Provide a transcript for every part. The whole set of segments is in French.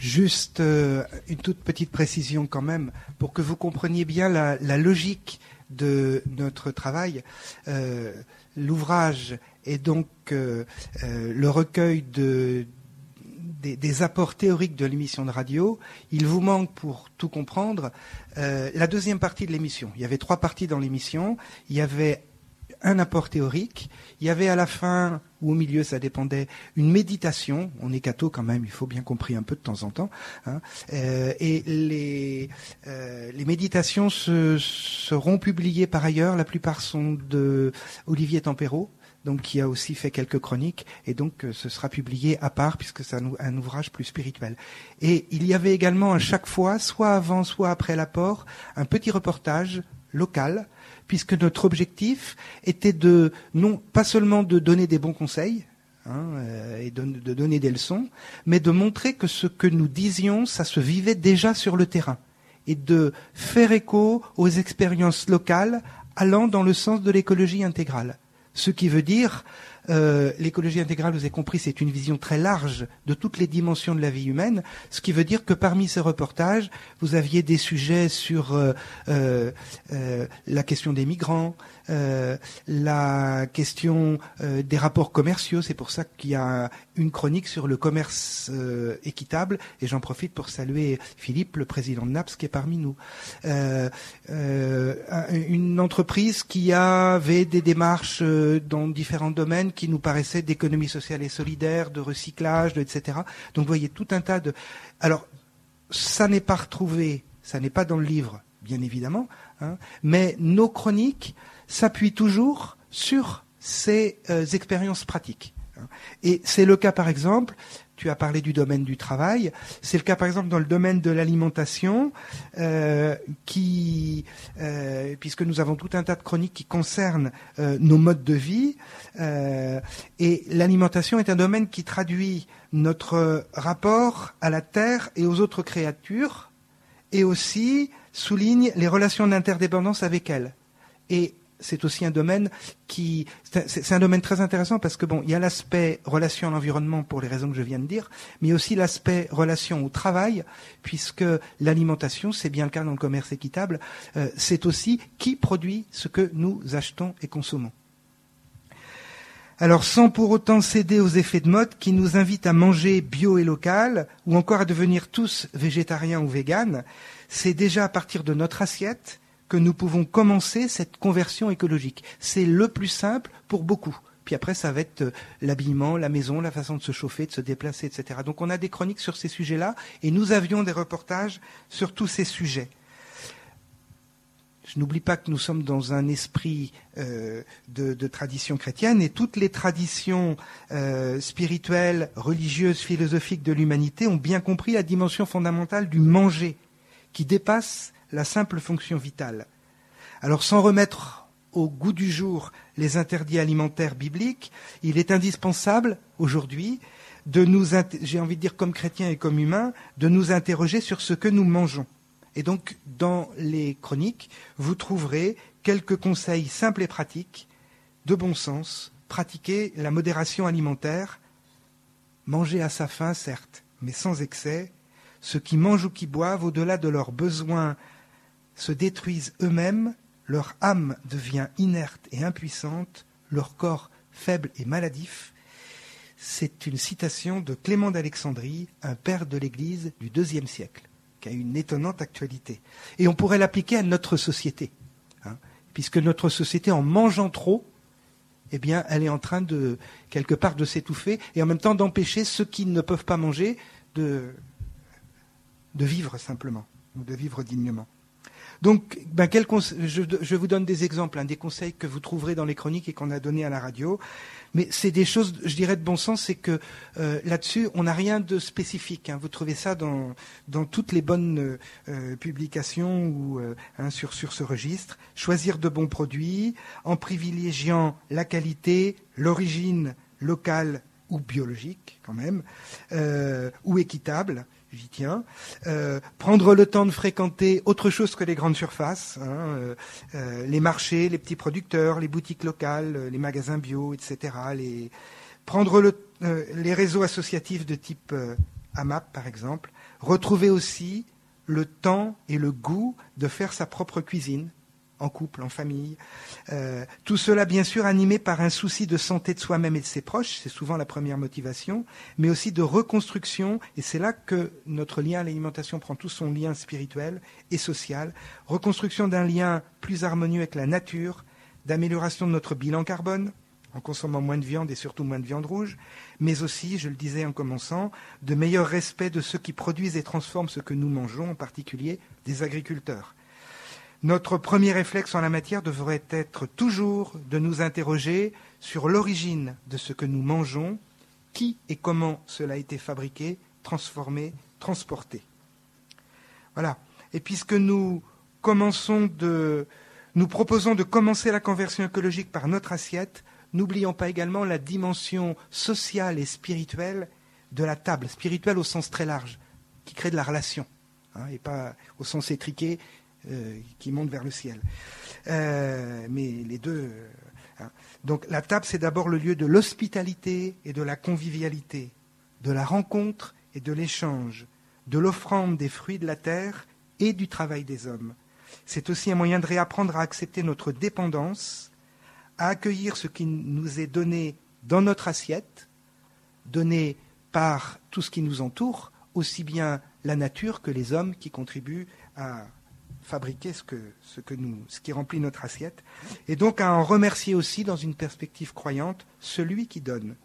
Juste une toute petite précision quand même, pour que vous compreniez bien la logique de notre travail. L'ouvrage est donc le recueil des apports théoriques de l'émission de radio. Il vous manque, pour tout comprendre, la deuxième partie de l'émission. Il y avait 3 parties dans l'émission. Il y avait un apport théorique. Il y avait à la fin, ou au milieu, ça dépendait, une méditation. On est catho quand même, il faut bien compris un peu de temps en temps. Hein. Et les méditations seront publiées par ailleurs. La plupart sont de Olivier Tempérault, donc qui a aussi fait quelques chroniques, et donc ce sera publié à part, puisque c'est un ouvrage plus spirituel. Et il y avait également à chaque fois, soit avant, soit après l'apport, un petit reportage local, puisque notre objectif était non pas seulement de donner des bons conseils, et de donner des leçons, mais de montrer que ce que nous disions, ça se vivait déjà sur le terrain, et de faire écho aux expériences locales allant dans le sens de l'écologie intégrale. Ce qui veut dire, l'écologie intégrale, vous avez compris, c'est une vision très large de toutes les dimensions de la vie humaine, ce qui veut dire que parmi ces reportages, vous aviez des sujets sur la question des migrants, la question des rapports commerciaux. C'est pour ça qu'il y a une chronique sur le commerce équitable, et j'en profite pour saluer Philippe, le président de NAPS, qui est parmi nous. Une entreprise qui avait des démarches dans différents domaines qui nous paraissaient d'économie sociale et solidaire, de recyclage, etc. Donc vous voyez tout un tas de... Alors, ça n'est pas retrouvé, ça n'est pas dans le livre, bien évidemment, mais nos chroniques s'appuient toujours sur ces expériences pratiques. Et c'est le cas, par exemple, tu as parlé du domaine du travail, c'est le cas, par exemple, dans le domaine de l'alimentation, puisque nous avons tout un tas de chroniques qui concernent nos modes de vie, et l'alimentation est un domaine qui traduit notre rapport à la terre et aux autres créatures, et aussi souligne les relations d'interdépendance avec elles. Et c'est aussi un domaine c'est un domaine très intéressant, parce que il y a l'aspect relation à l'environnement pour les raisons que je viens de dire, mais aussi l'aspect relation au travail, puisque l'alimentation, c'est bien le cas dans le commerce équitable, c'est aussi qui produit ce que nous achetons et consommons. Alors, sans pour autant céder aux effets de mode qui nous invitent à manger bio et local, ou encore à devenir tous végétariens ou véganes, c'est déjà à partir de notre assiette que nous pouvons commencer cette conversion écologique. C'est le plus simple pour beaucoup. Puis après, ça va être l'habillement, la maison, la façon de se chauffer, de se déplacer, etc. Donc on a des chroniques sur ces sujets-là, et nous avions des reportages sur tous ces sujets. Je n'oublie pas que nous sommes dans un esprit de tradition chrétienne, et toutes les traditions spirituelles, religieuses, philosophiques de l'humanité ont bien compris la dimension fondamentale du manger, qui dépasse la simple fonction vitale. Alors, sans remettre au goût du jour les interdits alimentaires bibliques, il est indispensable aujourd'hui j'ai envie de dire comme chrétiens et comme humains, de nous interroger sur ce que nous mangeons. Et donc, dans les chroniques, vous trouverez quelques conseils simples et pratiques, de bon sens. Pratiquer la modération alimentaire, manger à sa faim, certes, mais sans excès. Ceux qui mangent ou qui boivent, au-delà de leurs besoins, se détruisent eux-mêmes, leur âme devient inerte et impuissante, leur corps faible et maladif. C'est une citation de Clément d'Alexandrie, un père de l'Église du IIe siècle, qui a une étonnante actualité. Et on pourrait l'appliquer à notre société, puisque notre société, en mangeant trop, eh bien, elle est en train quelque part de s'étouffer, et en même temps d'empêcher ceux qui ne peuvent pas manger de vivre simplement, ou de vivre dignement. Donc, je vous donne des exemples, des conseils que vous trouverez dans les chroniques et qu'on a donnés à la radio. Mais c'est des choses, je dirais, de bon sens, c'est que là-dessus, on n'a rien de spécifique. Vous trouvez ça dans toutes les bonnes publications ou sur ce registre. Choisir de bons produits en privilégiant la qualité, l'origine locale ou biologique quand même, ou équitable. J'y tiens. Prendre le temps de fréquenter autre chose que les grandes surfaces, les marchés, les petits producteurs, les boutiques locales, les magasins bio, etc. Prendre les réseaux associatifs de type AMAP par exemple, retrouver aussi le temps et le goût de faire sa propre cuisine, en couple, en famille. Tout cela, bien sûr, animé par un souci de santé de soi-même et de ses proches, c'est souvent la première motivation, mais aussi de reconstruction, et c'est là que notre lien à l'alimentation prend tout son lien spirituel et social, reconstruction d'un lien plus harmonieux avec la nature, d'amélioration de notre bilan carbone, en consommant moins de viande et surtout moins de viande rouge, mais aussi, je le disais en commençant, de meilleur respect de ceux qui produisent et transforment ce que nous mangeons, en particulier des agriculteurs. Notre premier réflexe en la matière devrait être toujours de nous interroger sur l'origine de ce que nous mangeons, qui et comment cela a été fabriqué, transformé, transporté. Voilà. Et puisque nous proposons de commencer la conversion écologique par notre assiette, n'oublions pas également la dimension sociale et spirituelle de la table, spirituelle au sens très large, qui crée de la relation, et pas au sens étriqué qui monte vers le ciel. Mais les deux. Donc la table, c'est d'abord le lieu de l'hospitalité et de la convivialité, de la rencontre et de l'échange, de l'offrande des fruits de la terre et du travail des hommes. C'est aussi un moyen de réapprendre à accepter notre dépendance, à accueillir ce qui nous est donné dans notre assiette, donné par tout ce qui nous entoure, aussi bien la nature que les hommes qui contribuent à fabriquer ce qui remplit notre assiette, et donc à en remercier aussi, dans une perspective croyante, celui qui donne.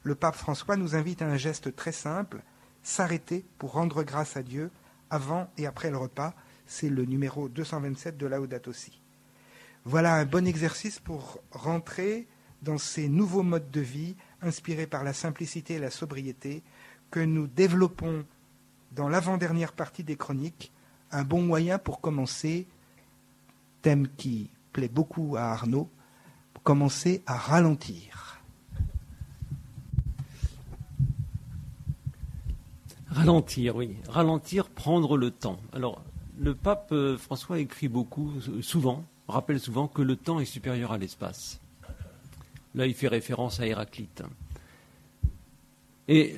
Le pape François nous invite à un geste très simple, s'arrêter pour rendre grâce à Dieu avant et après le repas. C'est le numéro 227 de Laudato Si. Voilà un bon exercice pour rentrer dans ces nouveaux modes de vie inspirés par la simplicité et la sobriété que nous développons dans l'avant-dernière partie des chroniques. Un bon moyen pour commencer, thème qui plaît beaucoup à Arnaud, pour commencer à ralentir. Ralentir, oui. Ralentir, prendre le temps. Alors, le pape François écrit rappelle souvent que le temps est supérieur à l'espace. Là, il fait référence à Héraclite. Et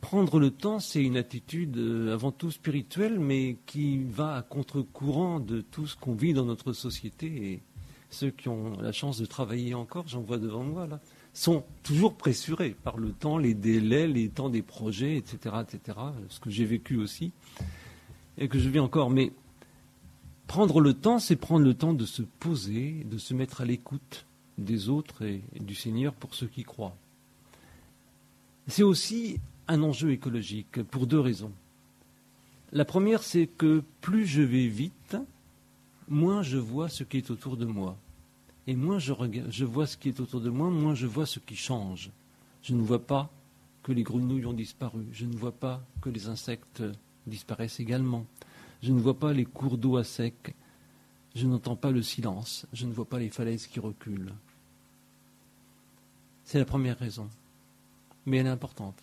prendre le temps, c'est une attitude avant tout spirituelle, mais qui va à contre-courant de tout ce qu'on vit dans notre société. Et ceux qui ont la chance de travailler encore, j'en vois devant moi là, sont toujours pressurés par le temps, les délais, les temps des projets, etc., etc. Ce que j'ai vécu aussi et que je vis encore. Mais prendre le temps, c'est prendre le temps de se poser, de se mettre à l'écoute des autres et du Seigneur pour ceux qui croient. C'est aussi un enjeu écologique pour deux raisons. La première, c'est que plus je vais vite, moins je vois ce qui est autour de moi. Et moins je vois ce qui est autour de moi, moins je vois ce qui change. Je ne vois pas que les grenouilles ont disparu. Je ne vois pas que les insectes disparaissent également. Je ne vois pas les cours d'eau à sec. Je n'entends pas le silence. Je ne vois pas les falaises qui reculent. C'est la première raison. Mais elle est importante.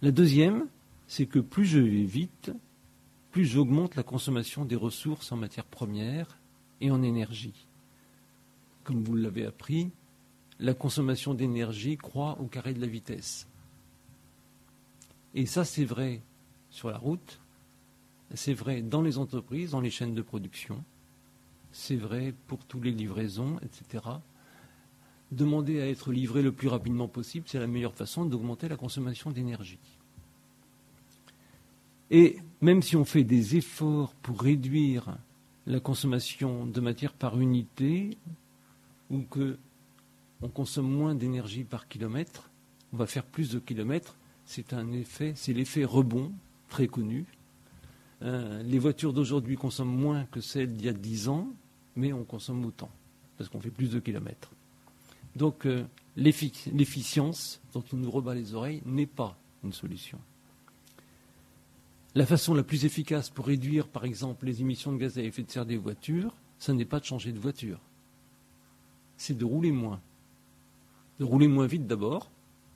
La deuxième, c'est que plus je vais vite, plus j'augmente la consommation des ressources en matières premières et en énergie. Comme vous l'avez appris, la consommation d'énergie croît au carré de la vitesse. Et ça, c'est vrai sur la route, c'est vrai dans les entreprises, dans les chaînes de production, c'est vrai pour toutes les livraisons, etc. Demander à être livré le plus rapidement possible, c'est la meilleure façon d'augmenter la consommation d'énergie. Et même si on fait des efforts pour réduire la consommation de matière par unité, ou qu'on consomme moins d'énergie par kilomètre, on va faire plus de kilomètres, c'est l'effet rebond, très connu. Les voitures d'aujourd'hui consomment moins que celles d'il y a 10 ans, mais on consomme autant, parce qu'on fait plus de kilomètres. Donc l'efficience dont on nous rebat les oreilles n'est pas une solution. La façon la plus efficace pour réduire, par exemple, les émissions de gaz à effet de serre des voitures, ce n'est pas de changer de voiture. C'est de rouler moins. De rouler moins vite d'abord.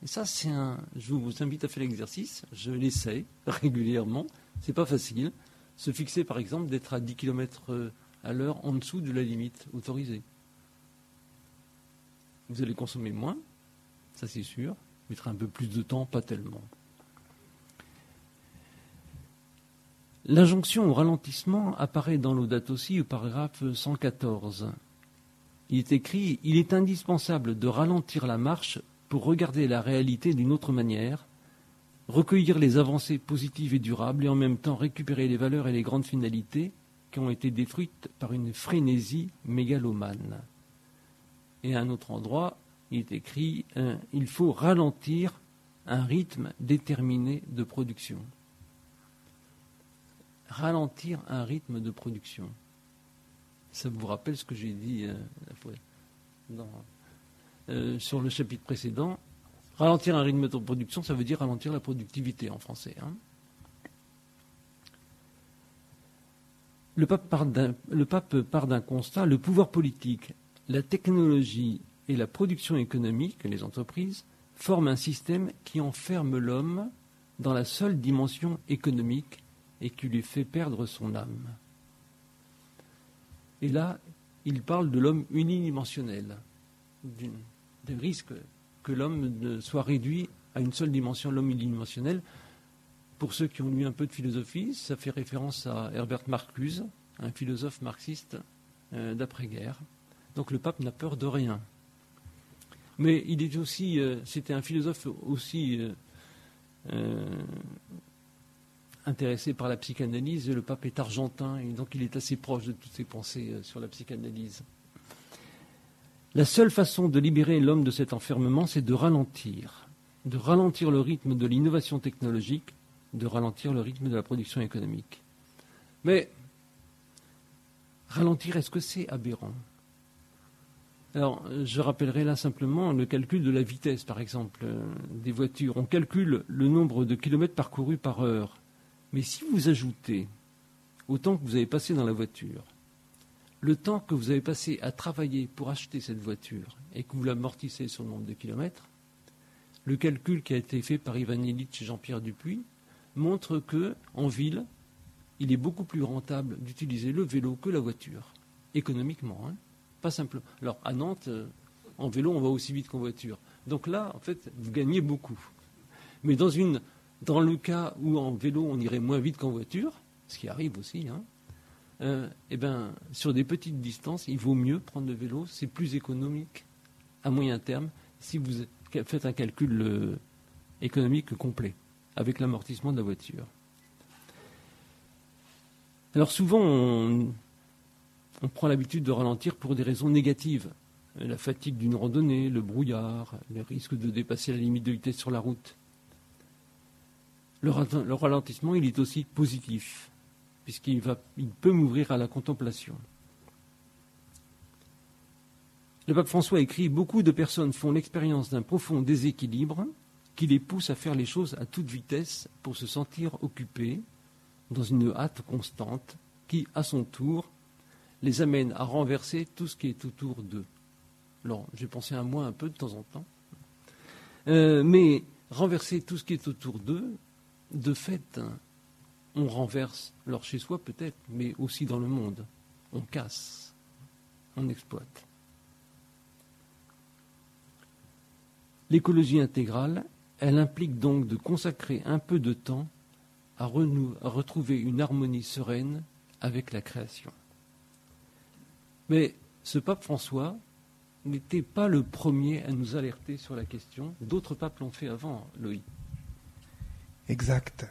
Et ça, je vous invite à faire l'exercice. Je l'essaie régulièrement. C'est pas facile. Se fixer, par exemple, d'être à 10 km à l'heure en dessous de la limite autorisée. Vous allez consommer moins, ça c'est sûr. Vous mettrez un peu plus de temps, pas tellement. L'injonction au ralentissement apparaît dans Laudato Si au paragraphe 114. Il est écrit « Il est indispensable de ralentir la marche pour regarder la réalité d'une autre manière, recueillir les avancées positives et durables et en même temps récupérer les valeurs et les grandes finalités qui ont été détruites par une frénésie mégalomane. » Et à un autre endroit, il est écrit « Il faut ralentir un rythme déterminé de production. » Ralentir un rythme de production. Ça vous rappelle ce que j'ai dit sur le chapitre précédent. Ralentir un rythme de production, ça veut dire ralentir la productivité en français. Le pape part d'un constat, le pouvoir politique, la technologie et la production économique, les entreprises, forment un système qui enferme l'homme dans la seule dimension économique et qui lui fait perdre son âme. Et là, il parle de l'homme unidimensionnel, du risque que l'homme soit réduit à une seule dimension, l'homme unidimensionnel. Pour ceux qui ont lu un peu de philosophie, ça fait référence à Herbert Marcuse, un philosophe marxiste d'après-guerre. Donc le pape n'a peur de rien. Mais il est aussi, c'était un philosophe aussi intéressé par la psychanalyse, et le pape est argentin, et donc il est assez proche de toutes ses pensées sur la psychanalyse. La seule façon de libérer l'homme de cet enfermement, c'est de ralentir le rythme de l'innovation technologique, de ralentir le rythme de la production économique. Mais ralentir, est-ce que c'est aberrant ? Alors, je rappellerai là simplement le calcul de la vitesse, par exemple, des voitures. On calcule le nombre de kilomètres parcourus par heure. Mais si vous ajoutez au temps que vous avez passé dans la voiture, le temps que vous avez passé à travailler pour acheter cette voiture et que vous l'amortissez sur le nombre de kilomètres, le calcul qui a été fait par Ivan Illich et Jean-Pierre Dupuis montre qu'en ville, il est beaucoup plus rentable d'utiliser le vélo que la voiture, économiquement. Pas simplement. Alors, à Nantes, en vélo, on va aussi vite qu'en voiture. Donc là, en fait, vous gagnez beaucoup. Mais dans le cas où en vélo, on irait moins vite qu'en voiture, ce qui arrive aussi, sur des petites distances, il vaut mieux prendre le vélo. C'est plus économique à moyen terme si vous faites un calcul économique complet avec l'amortissement de la voiture. Alors souvent, on prend l'habitude de ralentir pour des raisons négatives. La fatigue d'une randonnée, le brouillard, le risque de dépasser la limite de vitesse sur la route. Le ralentissement, il est aussi positif, puisqu'il peut m'ouvrir à la contemplation. Le pape François écrit « Beaucoup de personnes font l'expérience d'un profond déséquilibre qui les pousse à faire les choses à toute vitesse pour se sentir occupés dans une hâte constante qui, à son tour, les amène à renverser tout ce qui est autour d'eux. » Alors, j'ai pensé à moi un peu de temps en temps. Mais renverser tout ce qui est autour d'eux, de fait, on renverse, alors chez soi peut-être, mais aussi dans le monde. On casse, on exploite. L'écologie intégrale, elle implique donc de consacrer un peu de temps à retrouver une harmonie sereine avec la création. Mais ce pape François n'était pas le premier à nous alerter sur la question. D'autres papes l'ont fait avant, Loïc. Exact.